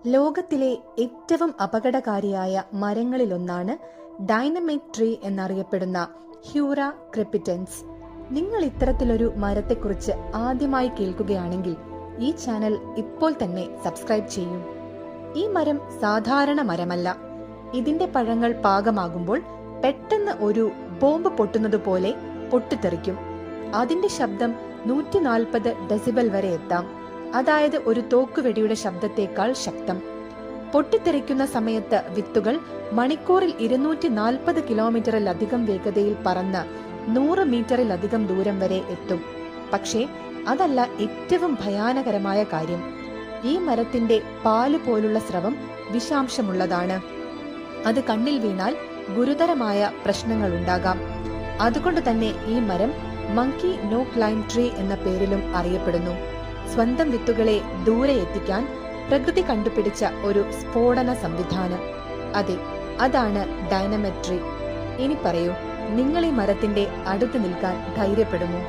ലോകത്തിലെ ഏറ്റവും അപകടകാരിയായ മരങ്ങളിലൊന്നാണ് dynamite tree എന്നറിയപ്പെടുന്ന ഹ്യൂറ ക്രെപ്പിറ്റൻസ്. നിങ്ങൾ ഇത്തരത്തിലൊരു മരത്തെക്കുറിച്ച് ആദ്യമായി കേൾക്കുകയാണെങ്കിൽ ഈ ചാനൽ ഇപ്പോൾ തന്നെ സബ്സ്ക്രൈബ് ചെയ്യൂ. ഈ മരം സാധാരണ മരമല്ല. ഇതിന്റെ പഴങ്ങൾ പാകമാകുമ്പോൾ പെട്ടെന്ന് ഒരു ബോംബ് പൊട്ടുന്നത് പോലെ പൊട്ടിത്തെറിക്കും. അതിന്റെ ശബ്ദം 140 ഡെസിബൽ വരെ എത്താം. അതായത് ഒരു തോക്കുവെടിയുടെ ശബ്ദത്തേക്കാൾ ശക്തം. പൊട്ടിത്തെറിക്കുന്ന സമയത്ത് വിത്തുകൾ മണിക്കൂറിൽ 240 കിലോമീറ്ററിലധികം വേഗതയിൽ പറന്ന് 100 മീറ്ററിലധികം ദൂരം വരെ എത്തും. പക്ഷേ അതല്ല ഏറ്റവും ഭയാനകരമായ കാര്യം. ഈ മരത്തിന്റെ പാല് പോലുള്ള സ്രവം വിഷാംശമുള്ളതാണ്. അത് കണ്ണിൽ വീണാൽ ഗുരുതരമായ പ്രശ്നങ്ങൾ ഉണ്ടാകാം. അതുകൊണ്ട് തന്നെ ഈ മരം മങ്കി നോ ക്ലൈം ട്രീ എന്ന പേരിലും അറിയപ്പെടുന്നു. സ്വന്തം വിത്തുകളെ ദൂരെ എത്തിക്കാൻ പ്രകൃതി കണ്ടുപിടിച്ച ഒരു സ്ഫോടന സംവിധാനം. അതെ, അതാണ് ഡൈനമൈറ്റ് ട്രീ. ഇനി പറയൂ, നിങ്ങൾ ഈ മരത്തിന്റെ അടുത്ത് നിൽക്കാൻ ധൈര്യപ്പെടുമോ?